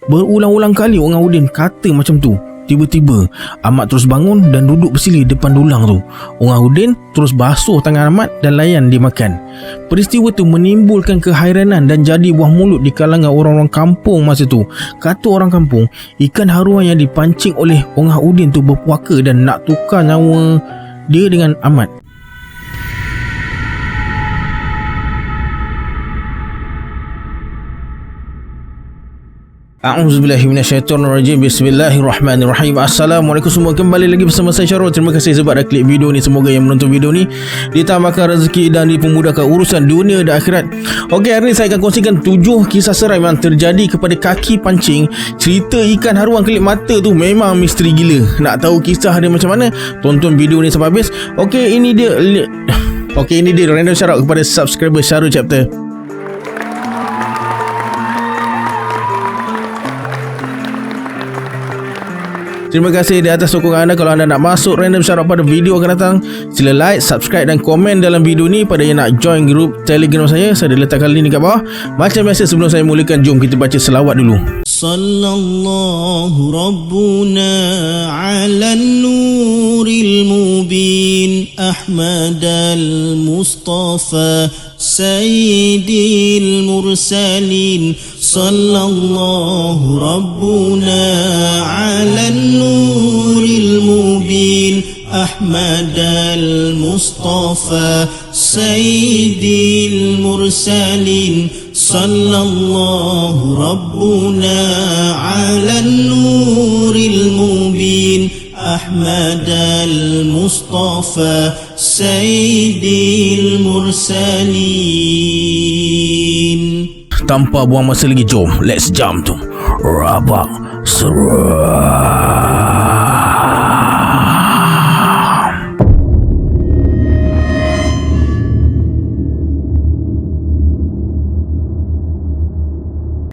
Berulang-ulang kali orang Udin kata macam tu. Tiba-tiba Ahmad terus bangun dan duduk bersila depan dulang tu. Orang Udin terus basuh tangan Ahmad dan layan dia makan. Peristiwa tu menimbulkan kehairanan dan jadi buah mulut di kalangan orang-orang kampung masa tu. Kata orang kampung, ikan haruan yang dipancing oleh orang Udin tu berpuaka dan nak tukar nyawa dia dengan Ahmad. A'udzubillahi minasyaitonirrajim. Bismillahirrahmanirrahim. Assalamualaikum semua, kembali lagi bersama saya Syarul. Terima kasih sebab dah klik video ni. Semoga yang menonton video ni ditambahkan rezeki dan dipermudahkan urusan dunia dan akhirat. Okey, hari ni saya akan kongsikan 7 kisah seram yang terjadi kepada kaki pancing. Cerita ikan haruan kelip mata tu memang misteri gila. Nak tahu kisah dia macam mana? Tonton video ni sampai habis. Okey, ini dia random shout out kepada subscriber Syarul Chapter. Terima kasih di atas sokongan anda. Kalau anda nak masuk random shout out pada video akan datang, sila like, subscribe dan komen dalam video ni. Pada yang nak join grup Telegram saya dah letakkan link kat bawah. Macam biasa, sebelum saya mulakan, jom kita baca selawat dulu. Sallallahu Rabbuna ala nuril mubin Ahmad al-Mustafa Sayyidil Mursalin. Sallallahu Rabbuna ala nuril mubin Ahmad al-Mustafa Sayyidil Mursalin. Sallallahu Rabbuna ala nuril mubin Ahmad al-Mustafa Sayyidil Mursalin. Tanpa buang masa lagi, jom let's jump to Rabak Seram.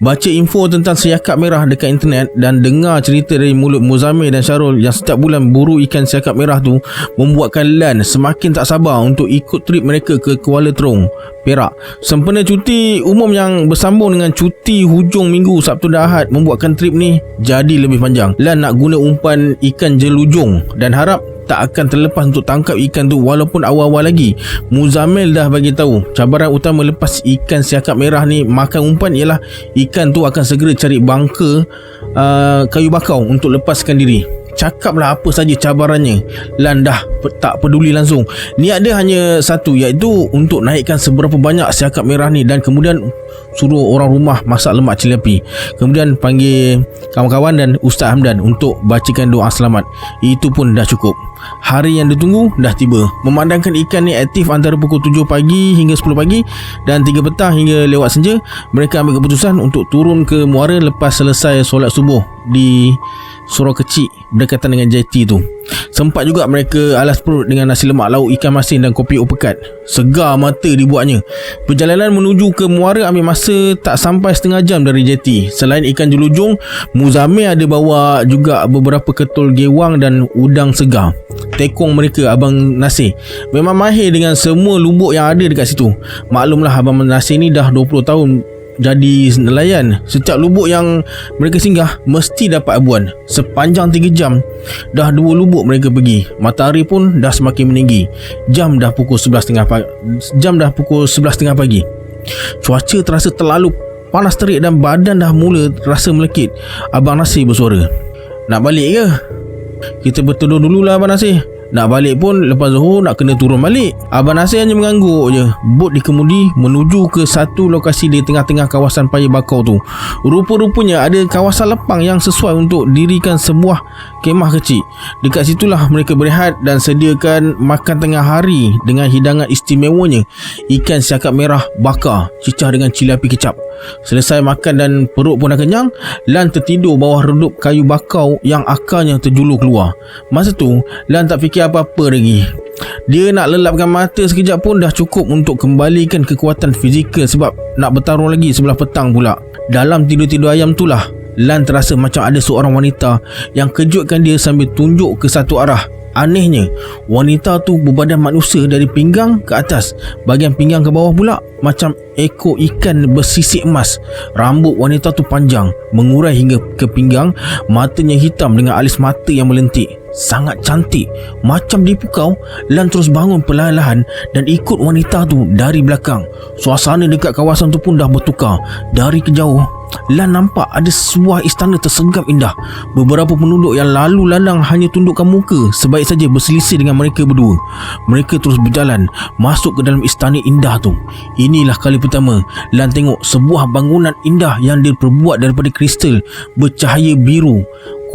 Baca info tentang siakap merah dekat internet dan dengar cerita dari mulut Muzammil dan Syarul yang setiap bulan buru ikan siakap merah tu membuatkan Lan semakin tak sabar untuk ikut trip mereka ke Kuala Terong, Perak. Sempena cuti umum yang bersambung dengan cuti hujung minggu Sabtu dan Ahad membuatkan trip ni jadi lebih panjang. Lan nak guna umpan ikan jelujung dan harap tak akan terlepas untuk tangkap ikan tu walaupun awal-awal lagi. Muzammil dah bagi tahu cabaran utama lepas ikan siakap merah ni makan umpan ialah ikan tu akan segera cari bangka kayu bakau untuk lepaskan diri. Cakaplah apa saja cabarannya, Lan dah tak peduli langsung. Niat dia hanya satu, iaitu untuk naikkan seberapa banyak siakap merah ni dan kemudian suruh orang rumah masak lemak cili api. Kemudian panggil kawan-kawan dan Ustaz Hamdan untuk bacakan doa selamat. Itu pun dah cukup. Hari yang ditunggu dah tiba. Memandangkan ikan ni aktif antara pukul 7 pagi hingga 10 pagi dan 3 petang hingga lewat senja, mereka ambil keputusan untuk turun ke muara lepas selesai solat subuh di surau kecil berdekatan dengan jeti tu. Sempat juga mereka alas perut dengan nasi lemak lauk ikan masin dan kopi upekat. Segar mata dibuatnya. Perjalanan menuju ke muara ambil masa tak sampai setengah jam dari jeti. Selain ikan jelujung, Muzammil ada bawa juga beberapa ketul gewang dan udang segar. Tekong mereka, Abang Nasir, memang mahir dengan semua lubuk yang ada dekat situ. Maklumlah Abang Nasir ni dah 20 tahun jadi nelayan. Setiap lubuk yang mereka singgah mesti dapat abuan. Sepanjang 3 jam dah 2 lubuk mereka pergi. Matahari pun dah semakin meninggi. Jam dah pukul 11.30 pagi. Cuaca terasa terlalu panas terik dan badan dah mula rasa melekit. Abang Nasir bersuara, "Nak balik ke? Kita berteduh dululah Abang Nasir. Nak balik pun lepas Zuhur nak kena turun balik." Abang Nasir hanya mengangguk je. Bot dikemudi menuju ke satu lokasi di tengah-tengah kawasan paya bakau tu. Rupa-rupanya ada kawasan lapang yang sesuai untuk dirikan sebuah kemah kecil. Dekat situlah mereka berehat dan sediakan makan tengah hari dengan hidangan istimewanya ikan siakap merah bakar cicah dengan cili api kecap. Selesai makan dan perut pun dah kenyang, Lan tertidur bawah redup kayu bakau yang akarnya terjulur keluar. Masa tu Lan tak fikir apa-apa lagi. Dia nak lelapkan mata sekejap pun dah cukup untuk kembalikan kekuatan fizikal sebab nak bertarung lagi sebelah petang pula. Dalam tidur-tidur ayam tu lah Lan terasa macam ada seorang wanita yang kejutkan dia sambil tunjuk ke satu arah. Anehnya, wanita tu berbadan manusia dari pinggang ke atas, bahagian pinggang ke bawah pula macam ekor ikan bersisik emas. Rambut wanita tu panjang, mengurai hingga ke pinggang, matanya hitam dengan alis mata yang melentik. Sangat cantik, macam dipukau. Lan terus bangun perlahan-lahan dan ikut wanita tu dari belakang. Suasana dekat kawasan tu pun dah bertukar. Dari kejauh, Lan nampak ada sebuah istana tersenggam indah. Beberapa penduduk yang lalu lalang hanya tundukkan muka, sebaik saja berselisih dengan mereka berdua. Mereka terus berjalan masuk ke dalam istana indah tu. Inilah kali pertama Lan tengok sebuah bangunan indah yang diperbuat daripada kristal bercahaya biru,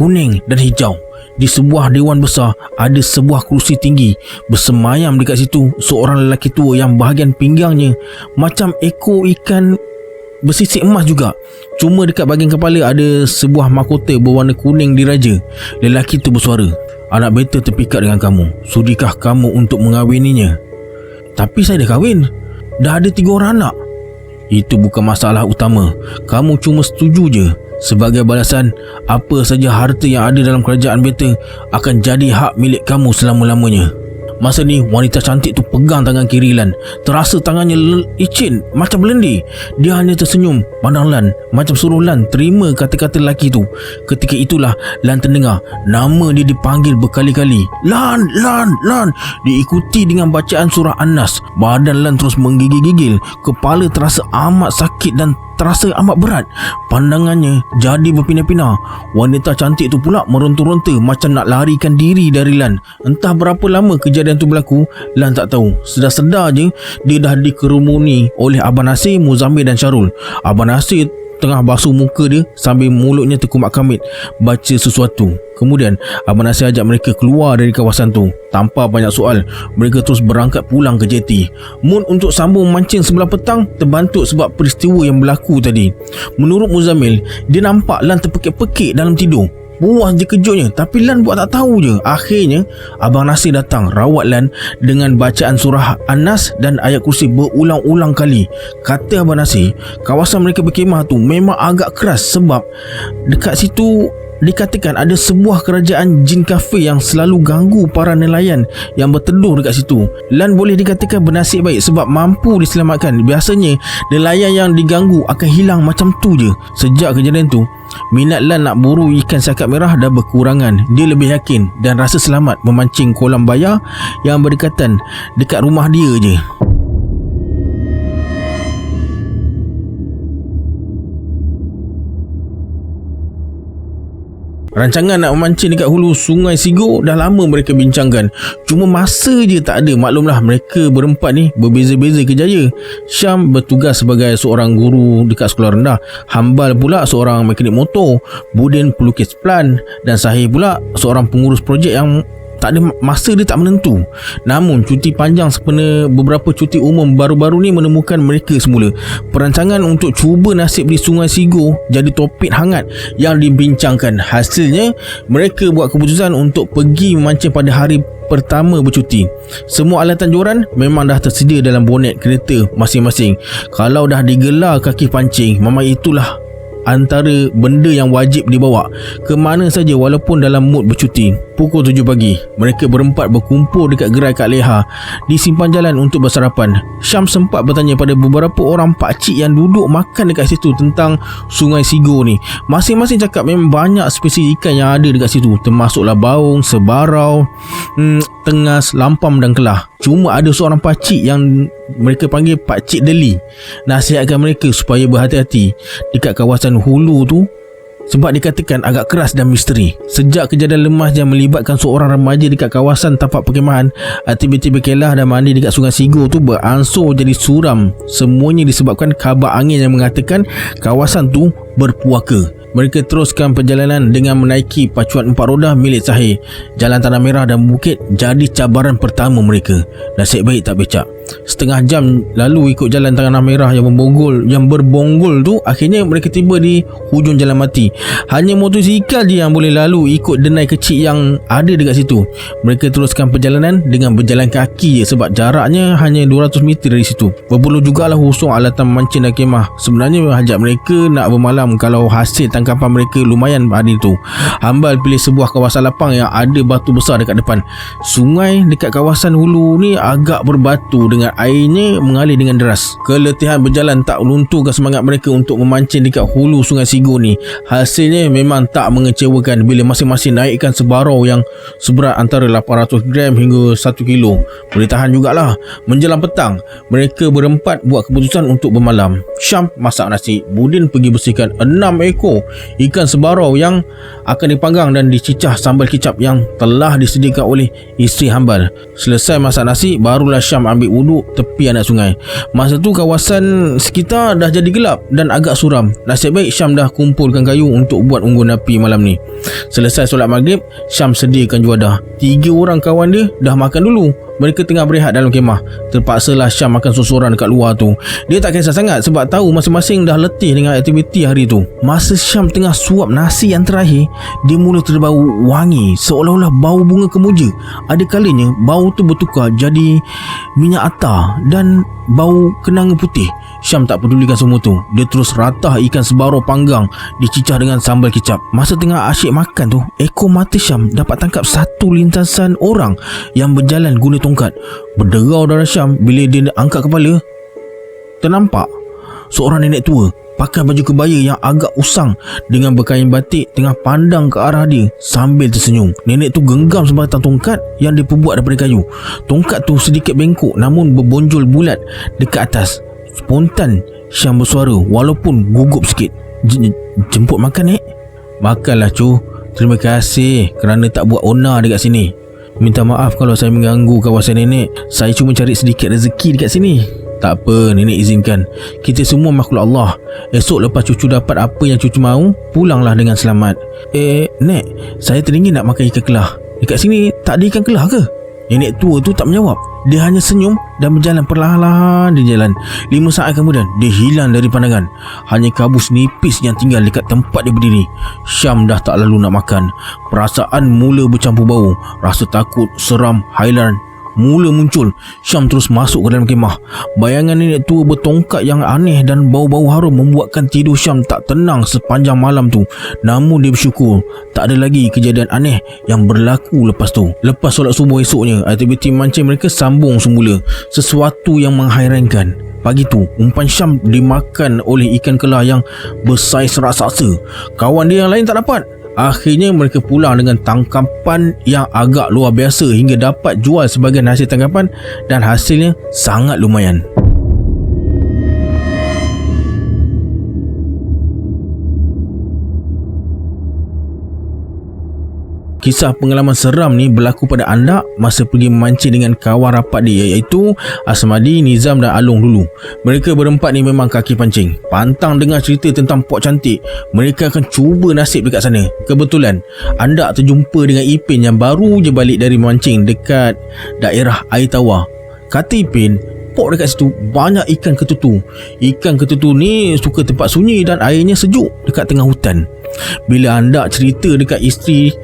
kuning dan hijau. Di sebuah dewan besar ada sebuah kerusi tinggi. Bersemayam dekat situ seorang lelaki tua yang bahagian pinggangnya macam ekor ikan bersisik emas juga. Cuma dekat bahagian kepala ada sebuah mahkota berwarna kuning diraja. Lelaki tu bersuara, "Anak beta terpikat dengan kamu. Sudikah kamu untuk mengawininya?" "Tapi saya dah kahwin. Dah ada 3 orang anak." "Itu bukan masalah utama. Kamu cuma setuju je. Sebagai balasan, apa saja harta yang ada dalam kerajaan beta akan jadi hak milik kamu selama-lamanya." Masa ni wanita cantik tu pegang tangan kiri Lan. Terasa tangannya licin macam berlendir. Dia hanya tersenyum pandang Lan, macam suruh Lan terima kata-kata lelaki tu. Ketika itulah Lan terdengar nama dia dipanggil berkali-kali. "Lan, Lan, Lan." Diikuti dengan bacaan surah An-Nas. Badan Lan terus menggigil-gigil. Kepala terasa amat sakit dan terasa amat berat. Pandangannya jadi berpindah-pindah. Wanita cantik tu pula meronta-ronta macam nak larikan diri dari Lan. Entah berapa lama kejadian tu berlaku, Lan tak tahu. Sedar-sedar je dia dah dikerumuni oleh Abang Nasir, Muzammil dan Syarul. Abang Nasir tengah basuh muka dia sambil mulutnya terkumat kamit baca sesuatu. Kemudian Abang Nasir ajak mereka keluar dari kawasan tu. Tanpa banyak soal, mereka terus berangkat pulang ke jeti. Mood untuk sambung mancing sebelah petang terbantuk sebab peristiwa yang berlaku tadi. Menurut Muzammil, dia nampak Lan terpekik-pekik dalam tidur. Puas je kejutnya, tapi Lan buat tak tahu je. Akhirnya Abang Nasir datang rawat Lan dengan bacaan surah An-Nas dan ayat kursi berulang-ulang kali. Kata Abang Nasir, kawasan mereka berkemah tu memang agak keras sebab dekat situ dikatakan ada sebuah kerajaan jin kafir yang selalu ganggu para nelayan yang berteduh dekat situ. Lan boleh dikatakan bernasib baik sebab mampu diselamatkan. Biasanya nelayan yang diganggu akan hilang macam tu je. Sejak kejadian tu, minat Lan nak buru ikan siakap merah dah berkurangan. Dia lebih yakin dan rasa selamat memancing kolam bayar yang berdekatan dekat rumah dia je. Rancangan nak memancing dekat hulu Sungai Sigo dah lama mereka bincangkan. Cuma masa je tak ada. Maklumlah mereka berempat ni berbeza-beza kerjaya. Syam bertugas sebagai seorang guru dekat sekolah rendah. Hambal pula seorang mekanik motor. Budin pelukis plan. Dan Sahih pula seorang pengurus projek yang tak ada masa, dia tak menentu. Namun cuti panjang sempena beberapa cuti umum baru-baru ni menemukan mereka semula. Perancangan untuk cuba nasib di Sungai Sigo jadi topik hangat yang dibincangkan. Hasilnya mereka buat keputusan untuk pergi memancing pada hari pertama bercuti. Semua alatan joran memang dah tersedia dalam bonet kereta masing-masing. Kalau dah digelar kaki pancing, memang itulah antara benda yang wajib dibawa ke mana saja walaupun dalam mood bercuti. Pukul 7 pagi, mereka berempat berkumpul dekat gerai Kak Leha di simpan jalan untuk bersarapan. Syam sempat bertanya pada beberapa orang pakcik yang duduk makan dekat situ tentang Sungai Sigo ni. Masing-masing cakap memang banyak spesies ikan yang ada dekat situ, termasuklah baung, sebarau, tengas, lampam dan kelah. Cuma ada seorang pakcik yang mereka panggil Pakcik Deli nasihatkan mereka supaya berhati-hati dekat kawasan hulu tu sebab dikatakan agak keras dan misteri. Sejak kejadian lemas yang melibatkan seorang remaja dekat kawasan tapak perkemahan, aktiviti berkelah dan mandi dekat Sungai Sigo tu beransur jadi suram. Semuanya disebabkan kabar angin yang mengatakan kawasan tu berpuaka. Mereka teruskan perjalanan dengan menaiki pacuan 4 roda milik Sahih. Jalan tanah merah dan bukit jadi cabaran pertama mereka. Nasib baik tak becak. Setengah jam lalu ikut jalan tanah merah yang berbonggol tu, akhirnya mereka tiba di hujung jalan mati. Hanya motosikal je yang boleh lalu ikut denai kecil yang ada dekat situ. Mereka teruskan perjalanan dengan berjalan kaki je sebab jaraknya hanya 200 meter dari situ. Berperlu jugalah husung alatan mancing dan kemah. Sebenarnya hajat mereka nak bermalam kalau hasil tangkapan mereka lumayan hari itu. Hambal pilih sebuah kawasan lapang yang ada batu besar dekat depan. Sungai dekat kawasan hulu ni agak berbatu dengan airnya mengalir dengan deras. Keletihan berjalan tak lunturkan semangat mereka untuk memancing dekat hulu Sungai Sigur ni. Hasilnya memang tak mengecewakan bila masing-masing naikkan sebarau yang seberat antara 800 gram hingga 1 kilo. Boleh tahan jugalah. Menjelang petang, mereka berempat buat keputusan untuk bermalam. Syam masak nasi, Budin pergi bersihkan 6 ekor ikan sebarau yang akan dipanggang dan dicicah sambal kicap yang telah disediakan oleh isteri Hambal. Selesai masak nasi, barulah Syam ambil wuduk tepi anak sungai. Masa tu kawasan sekitar dah jadi gelap dan agak suram. Nasib baik Syam dah kumpulkan kayu untuk buat unggun api malam ni. Selesai solat maghrib, Syam sediakan juadah. 3 orang kawan dia dah makan dulu. Mereka tengah berehat dalam kemah. Terpaksalah Syam makan sorang dekat luar tu. Dia tak kisah sangat sebab tahu masing-masing dah letih dengan aktiviti hari tu. Masa Syam tengah suap nasi yang terakhir, dia mula terbau wangi seolah-olah bau bunga kemuja. Ada kalanya bau tu bertukar jadi minyak atar dan bau kenanga putih. Syam tak pedulikan semua tu. Dia terus ratah ikan sebarau panggang dicicah dengan sambal kicap. Masa tengah asyik makan tu, ekor mata Syam dapat tangkap satu lintasan orang yang berjalan guna tongkat. Berderau darah Syam bila dia angkat kepala. Ternampak seorang nenek tua pakai baju kebaya yang agak usang dengan berkain batik tengah pandang ke arah dia sambil tersenyum. Nenek tu genggam sebatang tongkat yang diperbuat daripada kayu. Tongkat tu sedikit bengkok namun berbonjol bulat dekat atas. Spontan Syam bersuara walaupun gugup sikit. Jemput makan, Nek? Makanlah, cu. Terima kasih kerana tak buat onar dekat sini. Minta maaf kalau saya mengganggu kawasan nenek. Saya cuma cari sedikit rezeki dekat sini. Tak apa, nenek izinkan. Kita semua makhluk Allah. Esok lepas cucu dapat apa yang cucu mahu, pulanglah dengan selamat. Nek, saya teringin nak makan ikan kelah. Dekat sini tak ada ikan kelah ke? Nenek tua tu tak menjawab. Dia hanya senyum dan berjalan perlahan-lahan di jalan. 5 saat kemudian, dia hilang dari pandangan. Hanya kabus nipis yang tinggal dekat tempat dia berdiri. Syam dah tak lalu nak makan. Perasaan mula bercampur bau. Rasa takut, seram, hairan mula muncul. Syam terus masuk ke dalam kemah. Bayangan nenek tua bertongkat yang aneh dan bau-bau harum membuatkan tidur Syam tak tenang sepanjang malam tu. Namun dia bersyukur tak ada lagi kejadian aneh yang berlaku lepas tu. Lepas solat subuh esoknya, aktiviti mancing mereka sambung semula. Sesuatu yang menghairankan, pagi tu umpan Syam dimakan oleh ikan kelah yang bersaiz raksasa. Kawan dia yang lain tak dapat. Akhirnya mereka pulang dengan tangkapan yang agak luar biasa hingga dapat jual sebagian hasil tangkapan dan hasilnya sangat lumayan. Kisah pengalaman seram ni berlaku pada Andak masa pergi memancing dengan kawan rapat dia iaitu Asmadi, Nizam dan Along dulu. Mereka berempat ni memang kaki pancing. Pantang dengar cerita tentang Pok Cantik, mereka akan cuba nasib dekat sana. Kebetulan Andak terjumpa dengan Ipin yang baru je balik dari memancing dekat daerah air tawar. Kata Ipin, Pok dekat situ banyak ikan ketutu. Ikan ketutu ni suka tempat sunyi dan airnya sejuk dekat tengah hutan. Bila Andak cerita dekat isteri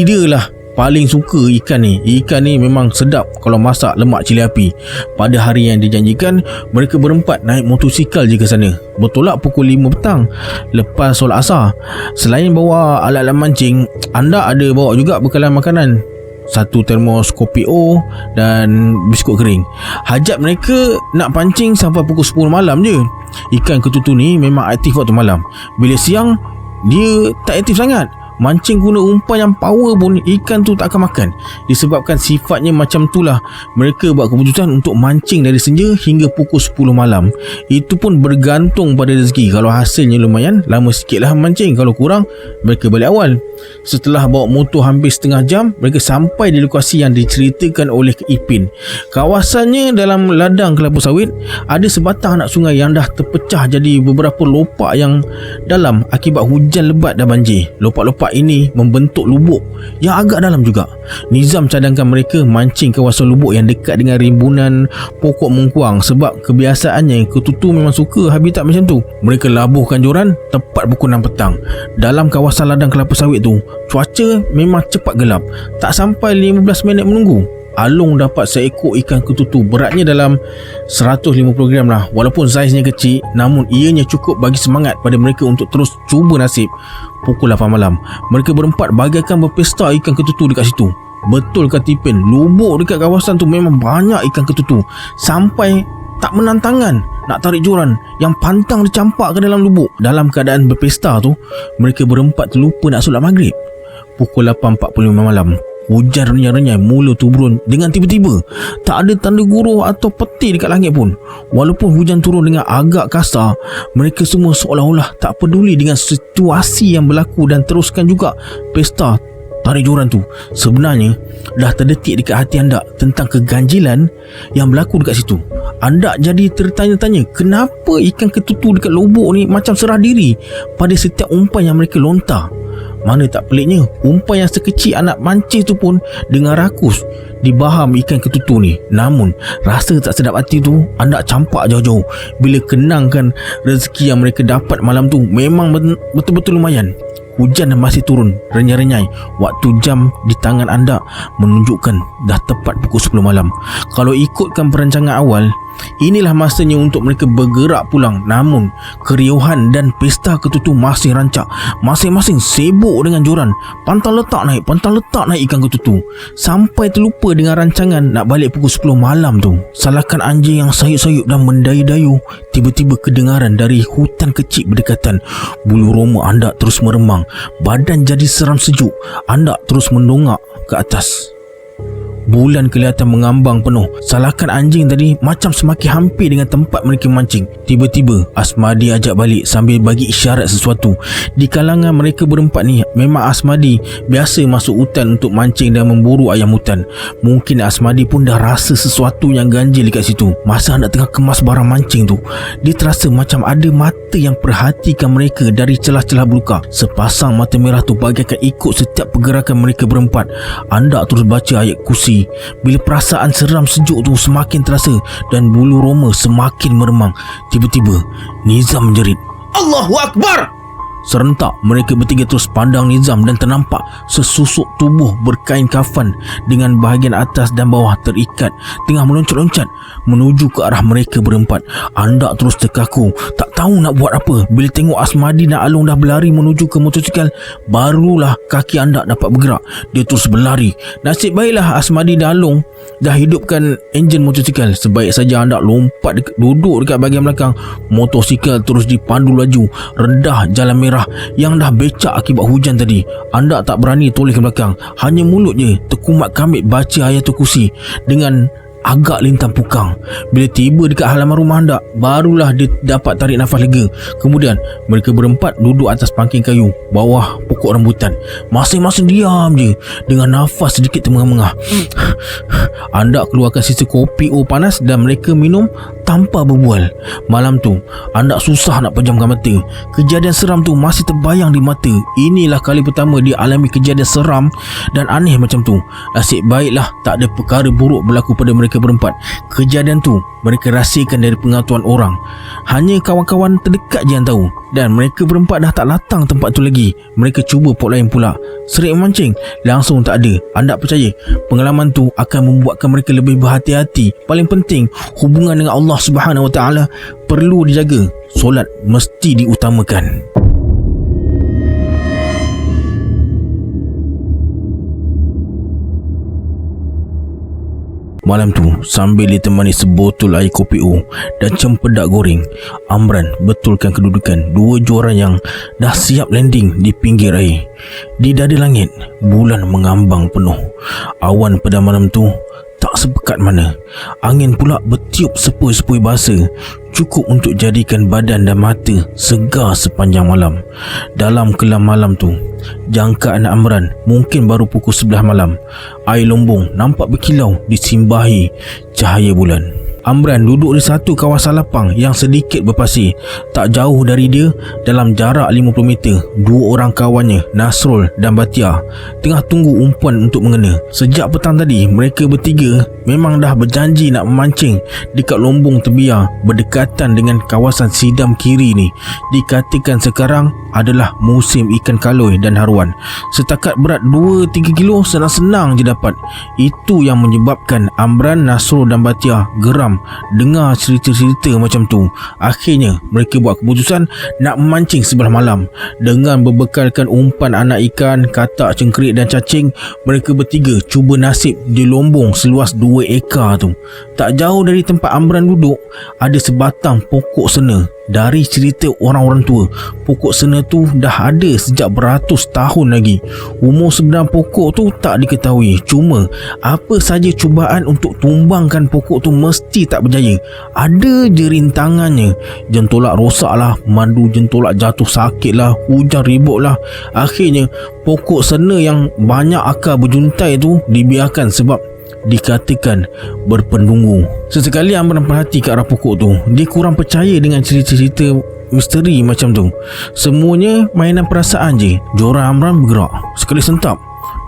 dia lah paling suka ikan ni. Ikan ni memang sedap kalau masak lemak cili api. Pada hari yang dijanjikan, mereka berempat naik motosikal je ke sana. Bertolak pukul 5 petang lepas solat asar. Selain bawa alat-alat mancing, Andak ada bawa juga bekalan makanan. 1 termos kopi O dan biskut kering. Hajat mereka nak pancing sampai pukul 10 malam je. Ikan ketutu ni memang aktif waktu malam. Bila siang, dia tak aktif sangat. Mancing guna umpan yang power pun ikan tu tak akan makan. Disebabkan sifatnya macam itulah, mereka buat keputusan untuk mancing dari senja hingga pukul 10 malam. Itu pun bergantung pada rezeki. Kalau hasilnya lumayan, lama sikit lah mancing. Kalau kurang, mereka balik awal. Setelah bawa motor hampir setengah jam, mereka sampai di lokasi yang diceritakan oleh Ipin. Kawasannya dalam ladang kelapa sawit. Ada sebatang anak sungai yang dah terpecah jadi beberapa lopak yang dalam akibat hujan lebat dan banjir. Lopak-lopak pihak ini membentuk lubuk yang agak dalam juga. Nizam cadangkan mereka mancing kawasan lubuk yang dekat dengan rimbunan pokok mengkuang sebab kebiasaannya ketutu memang suka habitat macam tu. Mereka labuhkan joran tepat pukul 6 petang. Dalam kawasan ladang kelapa sawit tu, cuaca memang cepat gelap. Tak sampai 15 minit menunggu, Along dapat seekor ikan ketutu beratnya dalam 150 gram lah. Walaupun saiznya kecil, namun ianya cukup bagi semangat pada mereka untuk terus cuba nasib. Pukul 8 malam, mereka berempat bagaikan berpesta ikan ketutu dekat situ. Betul kata Ipin, lubuk dekat kawasan tu memang banyak ikan ketutu, sampai tak menantangan nak tarik joran yang pantang dicampak ke dalam lubuk. Dalam keadaan berpesta tu, mereka berempat terlupa nak solat maghrib. Pukul 8.45 malam, hujan renyai-renyai mula turun dengan tiba-tiba. Tak ada tanda guruh atau peti dekat langit pun. Walaupun hujan turun dengan agak kasar, mereka semua seolah-olah tak peduli dengan situasi yang berlaku dan teruskan juga pesta tarik joran tu. Sebenarnya dah terdetik dekat hati anda tentang keganjilan yang berlaku dekat situ. Anda jadi tertanya-tanya, kenapa ikan ketutu dekat lubuk ni macam serah diri pada setiap umpan yang mereka lontar. Mana tak peliknya, umpan yang sekecil anak mancing tu pun dengan rakus dibaham ikan ketutu ni. Namun rasa tak sedap hati tu anda campak jauh-jauh bila kenangkan rezeki yang mereka dapat malam tu memang betul-betul lumayan. Hujan masih turun renyai-renyai. Waktu jam di tangan anda menunjukkan dah tepat pukul 10 malam. Kalau ikutkan perancangan awal, inilah masanya untuk mereka bergerak pulang. Namun keriuhan dan pesta ketutu masih rancak. Masing-masing sibuk dengan joran, pantang letak naik ikan ketutu, sampai terlupa dengan rancangan nak balik pukul 10 malam tu. Salakan anjing yang sayup-sayup dan mendayu-dayu tiba-tiba kedengaran dari hutan kecil berdekatan. Bulu roma anda terus meremang, badan jadi seram sejuk. Anda terus mendongak ke atas. Bulan kelihatan mengambang penuh. Salakan anjing tadi macam semakin hampir dengan tempat mereka mancing. Tiba-tiba Asmadi ajak balik sambil bagi isyarat sesuatu. Di kalangan mereka berempat ni, memang Asmadi biasa masuk hutan untuk mancing dan memburu ayam hutan. Mungkin Asmadi pun dah rasa sesuatu yang ganjil dekat situ. Masa hendak tengah kemas barang mancing tu, dia terasa macam ada mata yang perhatikan mereka dari celah-celah belukar. Sepasang mata merah tu bagaikan ikut setiap pergerakan mereka berempat. Anda terus baca ayat kursi. Bila perasaan seram sejuk tu semakin terasa dan bulu roma semakin meremang, tiba-tiba Nizam menjerit, "Allahu Akbar!" Serentak mereka bertiga terus pandang Nizam dan ternampak sesusuk tubuh berkain kafan dengan bahagian atas dan bawah terikat tengah meloncat-loncat menuju ke arah mereka berempat. Anda terus terkaku, tak tahu nak buat apa. Bila tengok Asmadi dan Along dah berlari menuju ke motosikal, barulah kaki anda dapat bergerak. Dia terus berlari. Nasib baiklah Asmadi dan Along dah hidupkan enjin motosikal. Sebaik saja anda lompat duduk dekat bahagian belakang, motosikal terus dipandu laju rendah jalan merah yang dah becak akibat hujan tadi. Anda tak berani toleh ke belakang, hanya mulut je terkumat kamit baca ayatul kursi dengan agak lintang pukang. Bila tiba dekat halaman rumah anda, barulah dia dapat tarik nafas lega. Kemudian mereka berempat duduk atas pangking kayu bawah pokok rambutan. Masing-masing diam je dengan nafas sedikit termengah-mengah. Anda keluarkan sisa kopi panas dan mereka minum tanpa berbual. Malam tu anda susah nak pejamkan mata. Kejadian seram tu masih terbayang di mata. Inilah kali pertama dia alami kejadian seram dan aneh macam tu. Nasib baiklah tak ada perkara buruk berlaku pada mereka berempat. Kejadian tu mereka rahsiakan dari pengetahuan orang. Hanya kawan-kawan terdekat je yang tahu. Dan mereka berempat dah tak latang tempat tu lagi. Mereka cuba pot lain pula. Serik memancing langsung tak ada. Anda percaya pengalaman tu akan membuatkan mereka lebih berhati-hati. Paling penting, hubungan dengan Allah Subhanahu Wa Taala perlu dijaga. Solat mesti diutamakan. Malam tu, sambil ditemani sebotol air kopi dan cempedak goreng, Amran betulkan kedudukan dua joran yang dah siap landing di pinggir air. Di dada langit, bulan mengambang penuh. Awan pada malam tu tak sepekat mana. Angin pula bertiup sepoi-sepoi bahasa, cukup untuk jadikan badan dan mata segar sepanjang malam. Dalam kelam malam tu, jangkaan Amran mungkin baru pukul 11 malam. Air lombong nampak berkilau disimbahi cahaya bulan. Amran duduk di satu kawasan lapang yang sedikit berpasir. Tak jauh dari dia, dalam jarak 50 meter, dua orang kawannya, Nasrul dan Batia, tengah tunggu umpan untuk mengena. Sejak petang tadi, mereka bertiga memang dah berjanji nak memancing dekat lombong terbiar berdekatan dengan kawasan Sidam Kiri ni. Dikatakan sekarang adalah musim ikan kaloi dan haruan. Setakat berat 2-3 kilo senang-senang je dapat. Itu yang menyebabkan Amran, Nasrul dan Batia geram dengar cerita-cerita macam tu. Akhirnya mereka buat keputusan nak memancing sebelah malam. Dengan berbekalkan umpan anak ikan, katak, cengkerik dan cacing, mereka bertiga cuba nasib di lombong seluas 2 ekar tu. Tak jauh dari tempat Amran duduk, ada sebatang pokok sena. Dari cerita orang-orang tua, pokok sena tu dah ada sejak beratus tahun lagi. Umur sebenar pokok tu tak diketahui. Cuma apa saja cubaan untuk tumbangkan pokok tu mesti tak berjaya. Ada je rintangannya. Jentolak rosak lah, madu jentolak jatuh sakit lah, hujan ribut lah. Akhirnya pokok sena yang banyak akar berjuntai tu dibiarkan sebab dikatakan berpendunggu. Sesekali Amran perhati ke arah pokok tu. Dia kurang percaya dengan cerita-cerita misteri macam tu. Semuanya mainan perasaan je. Joran Amran bergerak. Sekali sentap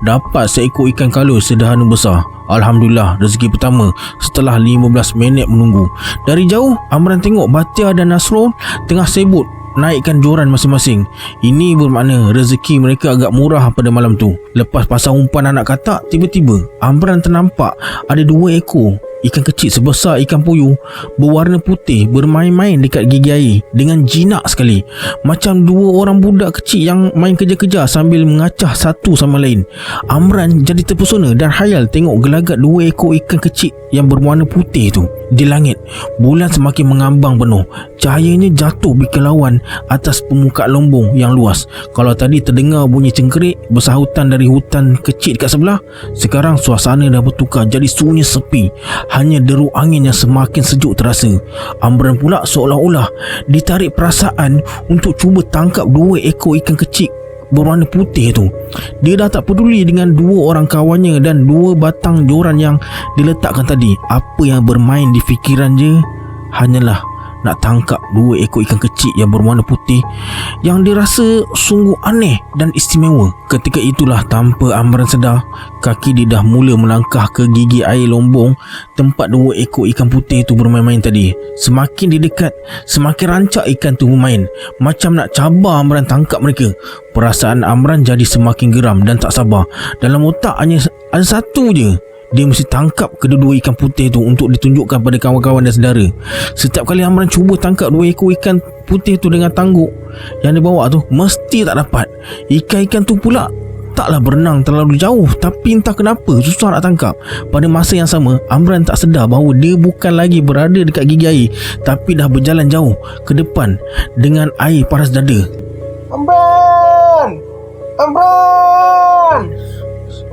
dapat seekor ikan kaloi sederhana besar. Alhamdulillah, rezeki pertama setelah 15 minit menunggu. Dari jauh Amran tengok Batia dan Nasrul tengah sibuk naikkan joran masing-masing. Ini bermakna rezeki mereka agak murah pada malam tu. Lepas pasang umpan anak katak, tiba-tiba Amran ternampak ada 2 ekor ikan kecil sebesar ikan puyuh berwarna putih bermain-main dekat gigi air dengan jinak sekali. Macam 2 orang budak kecil yang main kejar-kejar sambil mengacah satu sama lain. Amran jadi terpesona dan khayal tengok gelagat 2 ekor ikan kecil yang berwarna putih tu. Di langit, bulan semakin mengambang penuh. Cahayanya jatuh berkilauan atas permukaan lombong yang luas. Kalau tadi terdengar bunyi cengkerik bersahutan dari hutan kecil dekat sebelah, sekarang suasana dah bertukar jadi sunyi sepi. Hanya deru angin yang semakin sejuk terasa. Amran pula seolah-olah ditarik perasaan untuk cuba tangkap 2 ekor ikan kecil berwarna putih tu. Dia dah tak peduli dengan 2 orang kawannya dan 2 batang joran yang diletakkan tadi. Apa yang bermain di fikiran je hanyalah nak tangkap 2 ekor ikan kecil yang berwarna putih yang dirasa sungguh aneh dan istimewa. Ketika itulah tanpa Amran sedar, kaki dia dah mula melangkah ke gigi air lombong tempat 2 ekor ikan putih tu bermain-main tadi. Semakin didekat, semakin rancak ikan tu bermain, macam nak cabar Amran tangkap mereka. Perasaan Amran jadi semakin geram dan tak sabar. Dalam otak hanya ada satu je, dia mesti tangkap kedua-dua ikan putih tu untuk ditunjukkan pada kawan-kawan dan saudara. Setiap kali Amran cuba tangkap 2 ekor ikan putih tu dengan tangguk yang dia bawa tu, mesti tak dapat. Ikan-ikan tu pula taklah berenang terlalu jauh, tapi entah kenapa susah nak tangkap. Pada masa yang sama, Amran tak sedar bahawa dia bukan lagi berada dekat gigi air, tapi dah berjalan jauh ke depan dengan air paras dada. Amran! Amran!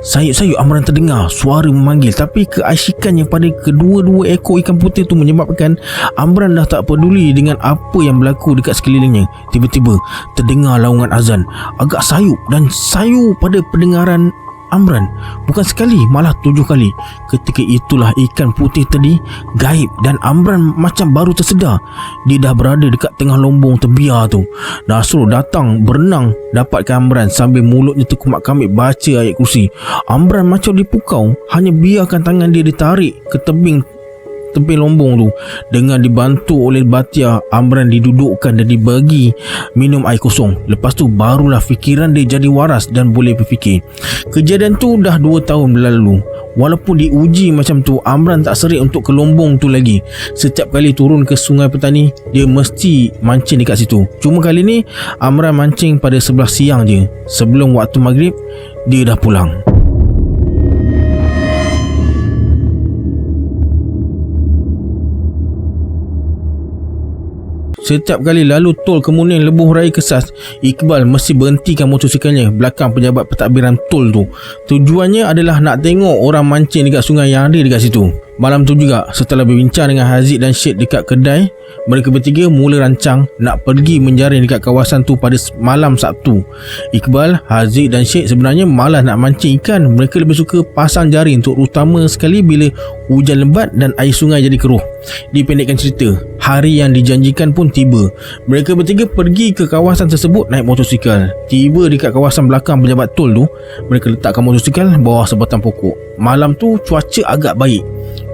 Sayup-sayup Amran terdengar suara memanggil, tapi keasyikannya pada kedua-dua ekor ikan putih tu menyebabkan Amran dah tak peduli dengan apa yang berlaku dekat sekelilingnya. Tiba-tiba terdengar laungan azan. Agak sayup dan sayu pada pendengaran Amran. Bukan sekali, malah 7 kali. Ketika itulah ikan putih tadi gaib dan Amran macam baru tersedar. Dia dah berada dekat tengah lombong terbiar tu. Nasrul datang berenang dapatkan Amran sambil mulutnya terkumat-kamit baca ayat kursi. Amran macam dipukau, hanya biarkan tangan dia ditarik ke tebing lombong tu. Dengan dibantu oleh Batia, Amran didudukkan dan dibagi minum air kosong. Lepas tu barulah fikiran dia jadi waras dan boleh berfikir. Kejadian tu dah 2 tahun berlalu. Walaupun diuji macam tu, Amran tak serik untuk ke lombong tu lagi. Setiap kali turun ke Sungai Petani, dia mesti mancing dekat situ. Cuma kali ni Amran mancing pada 11 siang je. Sebelum waktu maghrib, dia dah pulang. Setiap kali lalu tol Kemuning Lebuh Raya Kesas, Iqbal mesti berhentikan motosikkalnya belakang pejabat pentadbiran tol tu. Tujuannya adalah nak tengok orang mancing dekat sungai yang ada dekat situ. Malam tu juga, setelah berbincang dengan Haziq dan Syed dekat kedai, mereka bertiga mula rancang nak pergi menjaring dekat kawasan tu pada malam Sabtu. Iqbal, Haziq dan Syed sebenarnya malas nak mancing ikan. Mereka lebih suka pasang jaring, terutama sekali bila hujan lebat dan air sungai jadi keruh. Dipendekkan cerita, hari yang dijanjikan pun tiba. Mereka bertiga pergi ke kawasan tersebut naik motosikal. Tiba dekat kawasan belakang pejabat tol tu, mereka letakkan motosikal bawah sebatang pokok. Malam tu cuaca agak baik,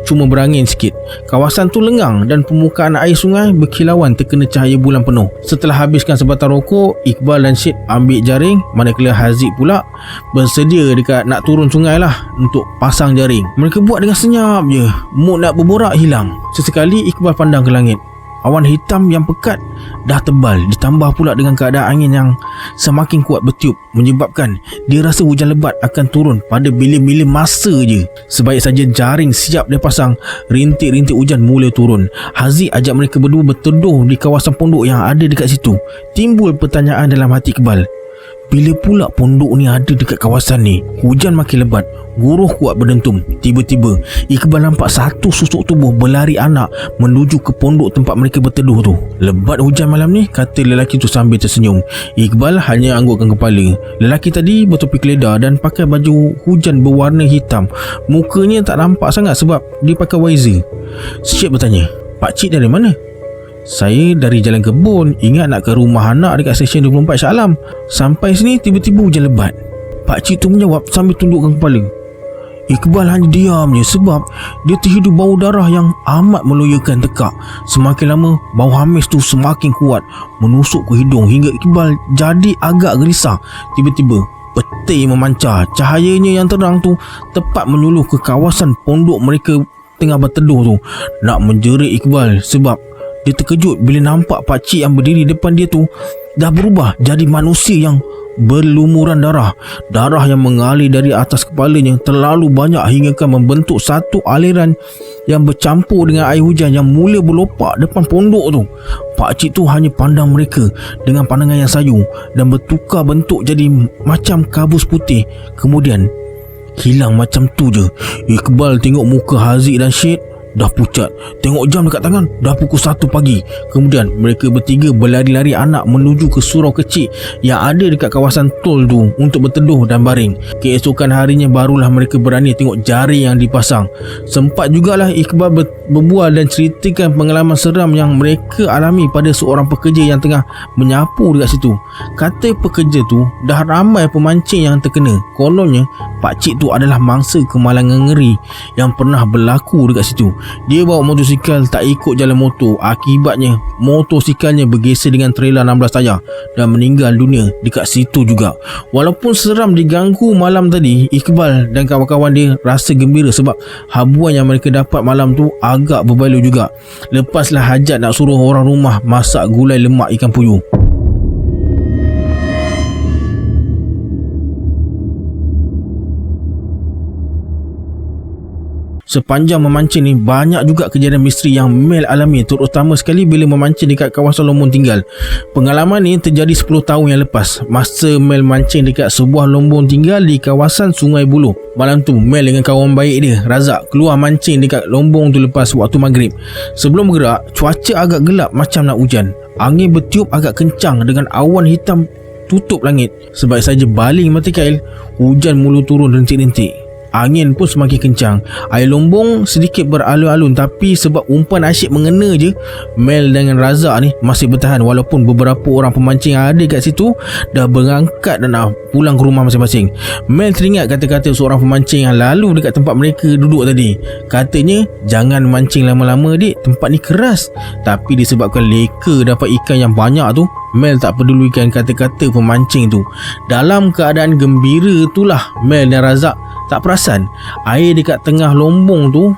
cuma berangin sikit. Kawasan tu lengang dan permukaan air sungai berkilauan terkena cahaya bulan penuh. Setelah habiskan sebatang rokok, Iqbal dan Syed ambil jaring, manakala Haziq pula bersedia dekat nak turun sungai lah untuk pasang jaring. Mereka buat dengan senyap je. Mood nak berborak hilang. Sesekali Iqbal pandang ke langit. Awan hitam yang pekat dah tebal, ditambah pula dengan keadaan angin yang semakin kuat bertiup, menyebabkan dia rasa hujan lebat akan turun pada bila-bila masa je. Sebaik saja jaring siap dia pasang, rintik-rintik hujan mula turun. Haziq ajak mereka berdua berteduh di kawasan pondok yang ada dekat situ. Timbul pertanyaan dalam hati Iqbal, bila pula pondok ni ada dekat kawasan ni? Hujan makin lebat, guruh kuat berdentum. Tiba-tiba Iqbal nampak satu susuk tubuh berlari anak menuju ke pondok tempat mereka berteduh tu. Lebat hujan malam ni, kata lelaki tu sambil tersenyum. Iqbal hanya anggukkan kepala. Lelaki tadi bertopi keledar dan pakai baju hujan berwarna hitam. Mukanya tak nampak sangat sebab dia pakai visor. Syed bertanya, "Pakcik dari mana?" "Saya dari Jalan Kebun, ingat nak ke rumah anak dekat stesen 24 Shah Alam. Sampai sini tiba-tiba hujan lebat." Pakcik tu menjawab sambil tundukkan kepala. Iqbal hanya diam je sebab dia terhidu bau darah yang amat meloyakan tekak. Semakin lama, bau hamis tu semakin kuat menusuk ke hidung hingga Iqbal jadi agak gelisah. Tiba-tiba peti memancar. Cahayanya yang terang tu tepat menyuluh ke kawasan pondok mereka tengah berteduh tu. Nak menjerit Iqbal sebab dia terkejut bila nampak pakcik yang berdiri depan dia tu dah berubah jadi manusia yang berlumuran darah. Darah yang mengalir dari atas kepalanya terlalu banyak hinggakan membentuk satu aliran yang bercampur dengan air hujan yang mula berlopak depan pondok tu. Pakcik tu hanya pandang mereka dengan pandangan yang sayu dan bertukar bentuk jadi macam kabus putih, kemudian hilang macam tu je. Iqbal tengok muka Haziq dan Syed dah pucat. Tengok jam dekat tangan, dah pukul 1 pagi. Kemudian mereka bertiga berlari-lari anak menuju ke surau kecil yang ada dekat kawasan tol tu untuk berteduh dan baring. Keesokan harinya barulah mereka berani tengok jaring yang dipasang. Sempat jugalah Iqbal berbual dan ceritakan pengalaman seram yang mereka alami pada seorang pekerja yang tengah menyapu dekat situ. Kata pekerja tu, dah ramai pemancing yang terkena. Kononnya pakcik tu adalah mangsa kemalangan ngeri yang pernah berlaku dekat situ. Dia bawa motosikal tak ikut jalan motor. Akibatnya motosikalnya bergeser dengan trailer 16 tayar dan meninggal dunia dekat situ juga. Walaupun seram diganggu malam tadi, Iqbal dan kawan-kawan dia rasa gembira sebab habuan yang mereka dapat malam tu agak berbaloi juga. Lepaslah hajat nak suruh orang rumah masak gulai lemak ikan puyuh. Sepanjang memancing ni, banyak juga kejadian misteri yang Mel alami, terutama sekali bila memancing dekat kawasan lombong tinggal. Pengalaman ni terjadi 10 tahun yang lepas, masa Mel mancing dekat sebuah lombong tinggal di kawasan Sungai Buloh. Malam tu Mel dengan kawan baik dia, Razak, keluar mancing dekat lombong tu lepas waktu maghrib. Sebelum bergerak, cuaca agak gelap macam nak hujan. Angin bertiup agak kencang dengan awan hitam tutup langit. Sebab saja baling mata kail, hujan mula turun rintik-rintik. Angin pun semakin kencang. Air lombong sedikit beralun-alun, tapi sebab umpan asyik mengena je, Mel dengan Razak ni masih bertahan walaupun beberapa orang pemancing yang ada kat situ dah berangkat dan nak pulang ke rumah masing-masing. Mel teringat kata-kata seorang pemancing yang lalu dekat tempat mereka duduk tadi. Katanya, "Jangan mancing lama-lama dik, tempat ni keras." Tapi disebabkan leka dapat ikan yang banyak tu, Mel tak pedulikan kata-kata pemancing tu. Dalam keadaan gembira itulah Mel dan Razak tak perasan air dekat tengah lombong tu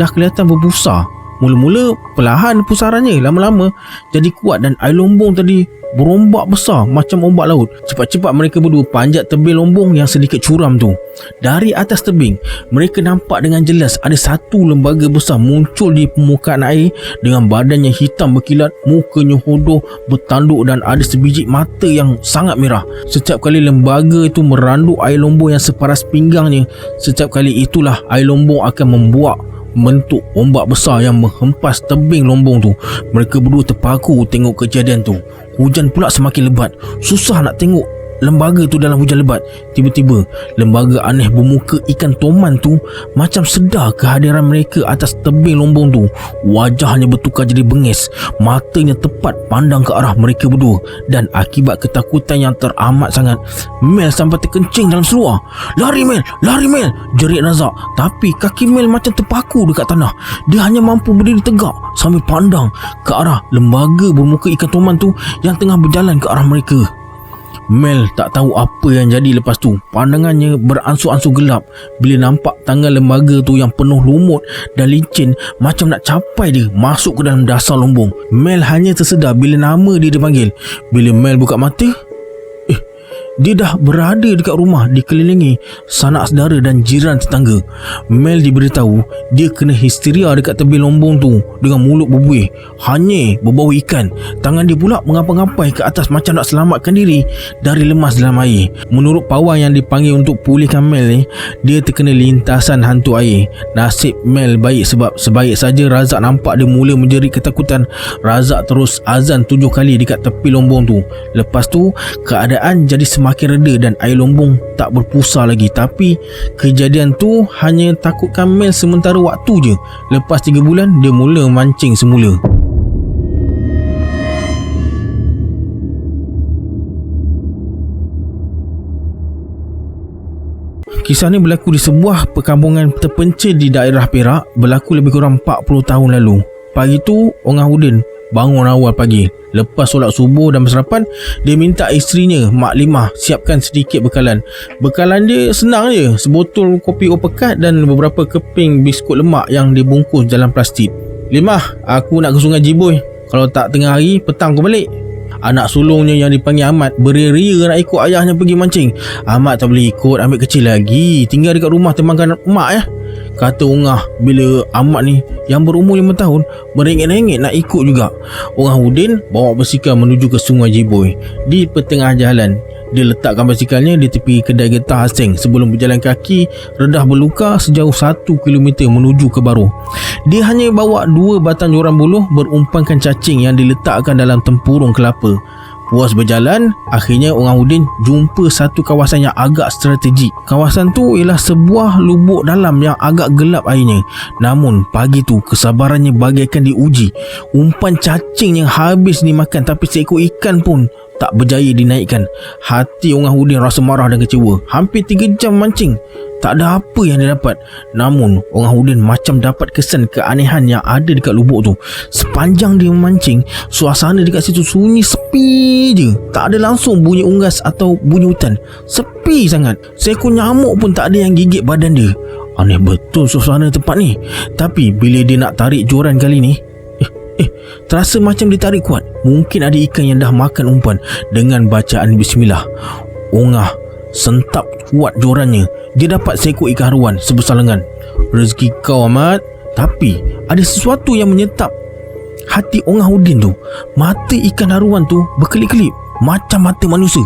dah kelihatan berbusa. Mula-mula perlahan pusarannya, lama-lama jadi kuat dan air lombong tadi berombak besar macam ombak laut. Cepat-cepat mereka berdua panjat tebing lombong yang sedikit curam tu. Dari atas tebing, mereka nampak dengan jelas ada satu lembaga besar muncul di permukaan air dengan badannya hitam berkilat, mukanya hodoh, bertanduk dan ada sebiji mata yang sangat merah. Setiap kali lembaga itu meranduk air lombong yang separas pinggangnya, setiap kali itulah air lombong akan membuak Bentuk ombak besar yang menghempas tebing lombong tu. Mereka berdua terpaku tengok kejadian tu. Hujan pula semakin lebat. Susah nak tengok lembaga tu dalam hujan lebat. Tiba-tiba lembaga aneh bermuka ikan toman tu macam sedar kehadiran mereka atas tebing lombong tu. Wajahnya bertukar jadi bengis, matanya tepat pandang ke arah mereka berdua. Dan akibat ketakutan yang teramat sangat, Mel sampai terkencing dalam seluar. "Lari Mel, lari Mel!" jerit Razak. Tapi kaki Mel macam terpaku dekat tanah. Dia hanya mampu berdiri tegak sambil pandang ke arah lembaga bermuka ikan toman tu yang tengah berjalan ke arah mereka. Mel tak tahu apa yang jadi lepas tu. Pandangannya beransur-ansur gelap bila nampak tangan lembaga tu yang penuh lumut dan licin macam nak capai dia masuk ke dalam dasar lombong. Mel hanya tersedar bila nama dia dipanggil. Bila Mel buka mata, dia dah berada dekat rumah dikelilingi sanak saudara dan jiran tetangga. Mel diberitahu dia kena histeria dekat tebing lombong tu dengan mulut berbuih, hanyir berbau ikan. Tangan dia pula mengapai-ngapai ke atas macam nak selamatkan diri dari lemas dalam air. Menurut pawang yang dipanggil untuk pulihkan Mel ni, dia terkena lintasan hantu air. Nasib Mel baik sebab sebaik saja Razak nampak dia mula menjerit ketakutan, Razak terus azan 7 kali dekat tepi lombong tu. Lepas tu keadaan jadi semakin reda dan air lombong tak berpusar lagi. Tapi kejadian tu hanya takutkan Mel sementara waktu je. Lepas 3 bulan dia mula mancing semula. Kisah ni berlaku di sebuah perkampungan terpencil di daerah Perak, berlaku lebih kurang 40 tahun lalu. Pagi tu Ongah Udin bangun awal pagi. Lepas solat subuh dan bersarapan, dia minta isterinya Mak Limah siapkan sedikit bekalan. Bekalan dia senang je, sebotol kopi pekat dan beberapa keping biskut lemak yang dibungkus dalam plastik. "Limah, aku nak ke Sungai Jiboy. Kalau tak tengah hari, petang aku balik." Anak sulungnya yang dipanggil Ahmad beria-ria nak ikut ayahnya pergi mancing. "Ahmad tak boleh ikut, Ahmad kecil lagi, tinggal dekat rumah temankan mak ya," kata Ongah bila Ahmad ni yang berumur 5 tahun merengek-rengek nak ikut juga. Ongah Udin bawa basikal menuju ke Sungai Jiboy. Di pertengah jalan, dia letakkan basikalnya di tepi kedai getah asing sebelum berjalan kaki redah berluka sejauh 1 kilometer menuju ke Baru. Dia hanya bawa 2 batang joran buluh berumpankan cacing yang diletakkan dalam tempurung kelapa. Puas berjalan, akhirnya Ongah Udin jumpa satu kawasan yang agak strategik. Kawasan tu ialah sebuah lubuk dalam yang agak gelap airnya. Namun pagi tu kesabarannya bagaikan diuji. Umpan cacing yang habis dimakan, tapi seekor ikan pun tak berjaya dinaikkan. Hati Ongah Udin rasa marah dan kecewa. Hampir 3 jam mancing, tak ada apa yang dia dapat. Namun Ongah Udin macam dapat kesan keanehan yang ada dekat lubuk tu. Sepanjang dia memancing, suasana dekat situ sunyi sepi je. Tak ada langsung bunyi unggas atau bunyi hutan. Sepi sangat. Seekor nyamuk pun tak ada yang gigit badan dia. Aneh betul suasana tempat ni. Tapi bila dia nak tarik joran kali ni, terasa macam ditarik kuat. Mungkin ada ikan yang dah makan umpan. Dengan bacaan bismillah, Ongah sentap kuat jorannya. Dia dapat seekor ikan haruan sebesar lengan. "Rezeki kau Ahmad." Tapi ada sesuatu yang menyetap hati Ongah Udin tu. Mata ikan haruan tu berkelip-kelip macam mata manusia.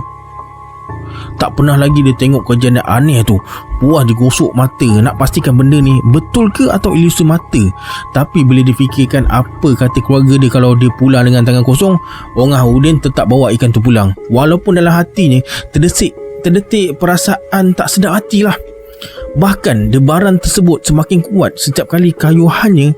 Tak pernah lagi dia tengok kejadian aneh tu. Puas digosok mata nak pastikan benda ni betul ke atau ilusi mata. Tapi bila difikirkan apa kata keluarga dia kalau dia pulang dengan tangan kosong, Ongah Udin tetap bawa ikan tu pulang. Walaupun dalam hatinya terdetik perasaan tak sedap hati lah. Bahkan debaran tersebut semakin kuat setiap kali kayuhannya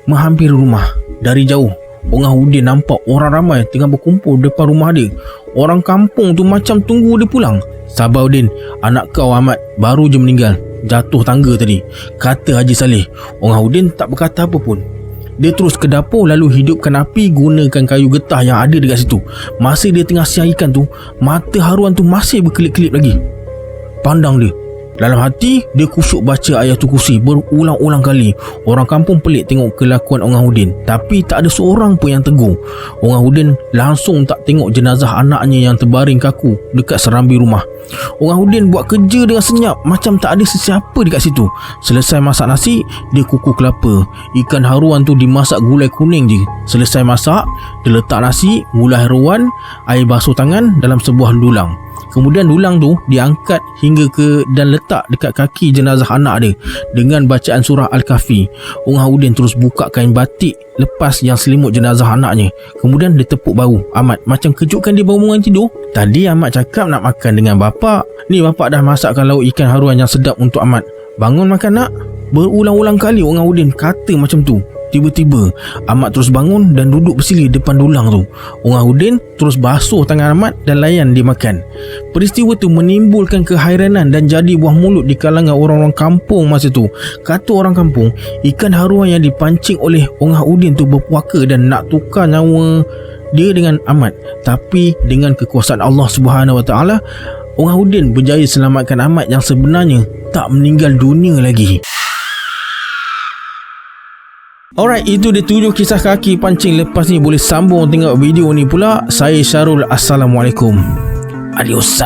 menghampiri rumah. Dari jauh Ongah Udin nampak orang ramai tengah berkumpul depan rumah dia. Orang kampung tu macam tunggu dia pulang. "Sabar Udin, anak kau Ahmad baru je meninggal, jatuh tangga tadi," kata Haji Saleh. Ongah Udin tak berkata apa pun. Dia terus ke dapur lalu hidupkan api gunakan kayu getah yang ada dekat situ. Masa dia tengah siang ikan tu, mata haruan tu masih berkelip-kelip lagi pandang dia. Dalam hati dia kusyuk baca ayatul kursi berulang-ulang kali. Orang kampung pelik tengok kelakuan Ongah Udin, tapi tak ada seorang pun yang tegur. Ongah Udin langsung tak tengok jenazah anaknya yang terbaring kaku dekat serambi rumah. Ongah Udin buat kerja dengan senyap macam tak ada sesiapa dekat situ. Selesai masak nasi, dia kukuh kelapa. Ikan haruan tu dimasak gulai kuning je. Selesai masak, dia letak nasi, gulai haruan, air basuh tangan dalam sebuah dulang. Kemudian dulang tu diangkat hingga ke dan letak dekat kaki jenazah anak dia dengan bacaan surah Al-Kahfi. Ungah Udin terus buka kain batik lepas yang selimut jenazah anaknya. Kemudian dia tepuk bahu Ahmad macam kejutkan dia baru bangun tidur. Tadi Ahmad cakap nak makan dengan bapak. Ni bapak dah masakkan lauk ikan haruan yang sedap untuk Ahmad. Bangun makan nak. Berulang-ulang kali Ungah Udin kata macam tu. Tiba-tiba Ahmad terus bangun dan duduk bersila depan dulang tu. Ungah Udin terus basuh tangan Ahmad dan layan dia makan. Peristiwa tu menimbulkan kehairanan dan jadi buah mulut di kalangan orang-orang kampung masa tu. Kata orang kampung, ikan haruan yang dipancing oleh Ungah Udin tu berpuaka dan nak tukar nyawa dia dengan Ahmad. Tapi dengan kekuasaan Allah Subhanahu Wa Taala, Ungah Udin berjaya selamatkan Ahmad yang sebenarnya tak meninggal dunia lagi. Alright, itu dia 7 kisah kaki pancing. Lepas ni boleh sambung tengok video ni pula. Saya Syarul. Assalamualaikum. Adios.